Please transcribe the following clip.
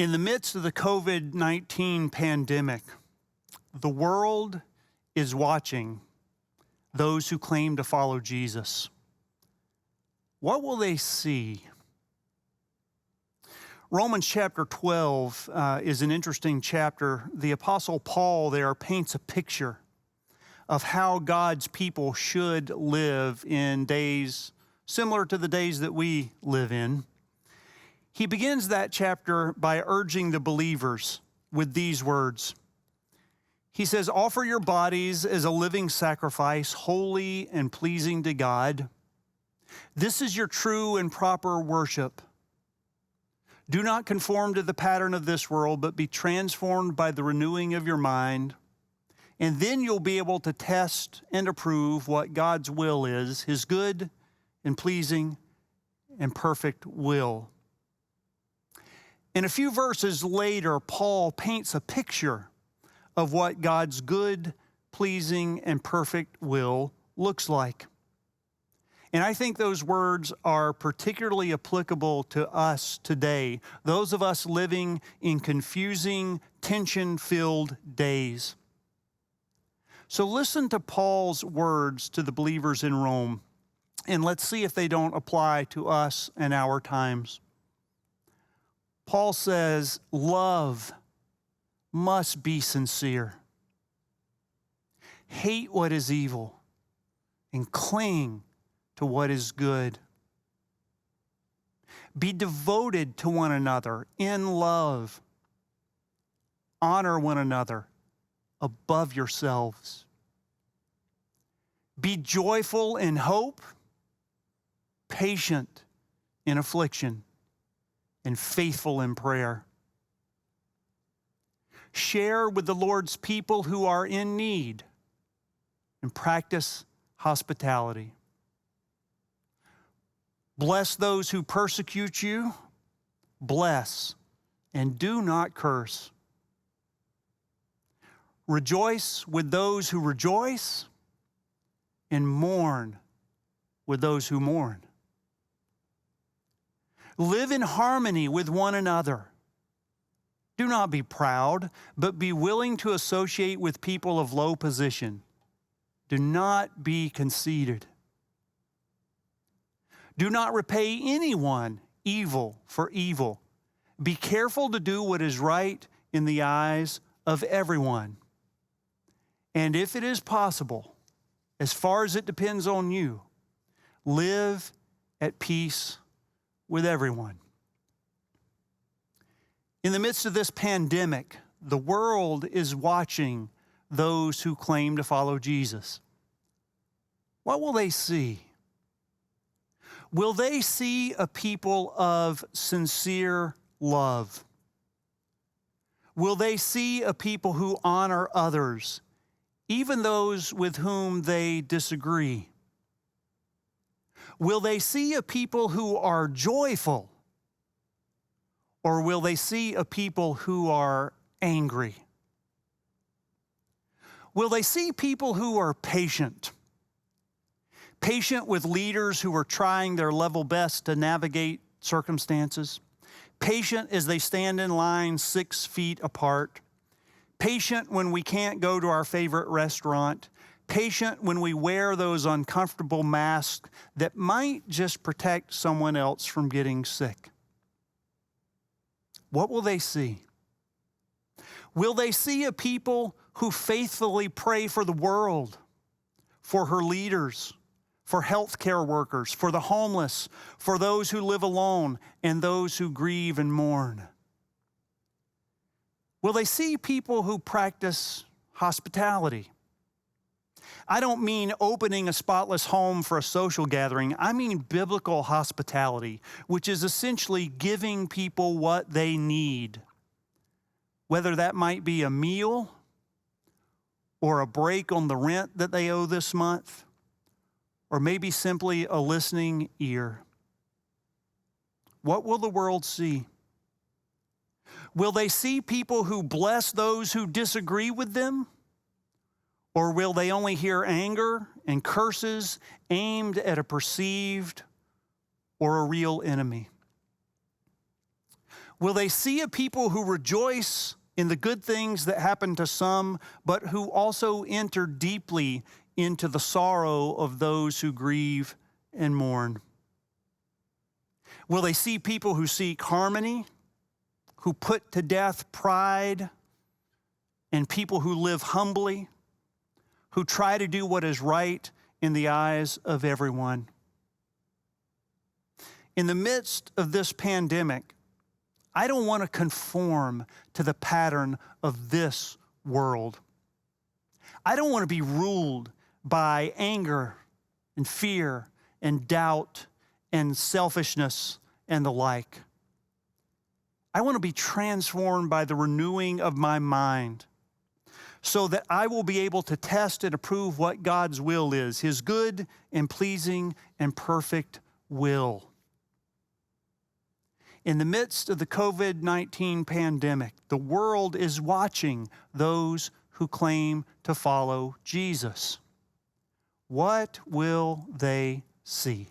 In the midst of the COVID-19 pandemic, the world is watching those who claim to follow Jesus. What will they see? Romans chapter 12 is an interesting chapter. The Apostle Paul there paints a picture of how God's people should live in days similar to the days that we live in. He begins that chapter by urging the believers with these words. He says, "Offer your bodies as a living sacrifice, holy and pleasing to God. This is your true and proper worship. Do not conform to the pattern of this world, but be transformed by the renewing of your mind. And then you'll be able to test and approve what God's will is, his good and pleasing and perfect will." And a few verses later, Paul paints a picture of what God's good, pleasing, and perfect will looks like. And I think those words are particularly applicable to us today, those of us living in confusing, tension-filled days. So listen to Paul's words to the believers in Rome, and let's see if they don't apply to us and our times. Paul says, love must be sincere. Hate what is evil and cling to what is good. Be devoted to one another in love. Honor one another above yourselves. Be joyful in hope, patient in affliction, and faithful in prayer. Share with the Lord's people who are in need and practice hospitality. Bless those who persecute you. Bless and do not curse. Rejoice with those who rejoice and mourn with those who mourn. Live in harmony with one another. Do not be proud, but be willing to associate with people of low position. Do not be conceited. Do not repay anyone evil for evil. Be careful to do what is right in the eyes of everyone. And if it is possible, as far as it depends on you, live at peace with everyone. In the midst of this pandemic, the world is watching those who claim to follow Jesus. What will they see? Will they see a people of sincere love? Will they see a people who honor others, even those with whom they disagree? Will they see a people who are joyful? Or will they see a people who are angry? Will they see people who are patient? Patient with leaders who are trying their level best to navigate circumstances. Patient as they stand in line 6 feet apart. Patient when we can't go to our favorite restaurant. Patient when we wear those uncomfortable masks that might just protect someone else from getting sick. What will they see? Will they see a people who faithfully pray for the world, for her leaders, for healthcare workers, for the homeless, for those who live alone, and those who grieve and mourn? Will they see people who practice hospitality? I don't mean opening a spotless home for a social gathering. I mean biblical hospitality, which is essentially giving people what they need, whether that might be a meal or a break on the rent that they owe this month, or maybe simply a listening ear. What will the world see? Will they see people who bless those who disagree with them? Or will they only hear anger and curses aimed at a perceived or a real enemy? Will they see a people who rejoice in the good things that happen to some, but who also enter deeply into the sorrow of those who grieve and mourn? Will they see people who seek harmony, who put to death pride, and people who live humbly, who try to do what is right in the eyes of everyone? In the midst of this pandemic, I don't want to conform to the pattern of this world. I don't want to be ruled by anger and fear and doubt and selfishness and the like. I want to be transformed by the renewing of my mind so that I will be able to test and approve what God's will is, his good and pleasing and perfect will. In the midst of the COVID-19 pandemic, the world is watching those who claim to follow Jesus. What will they see?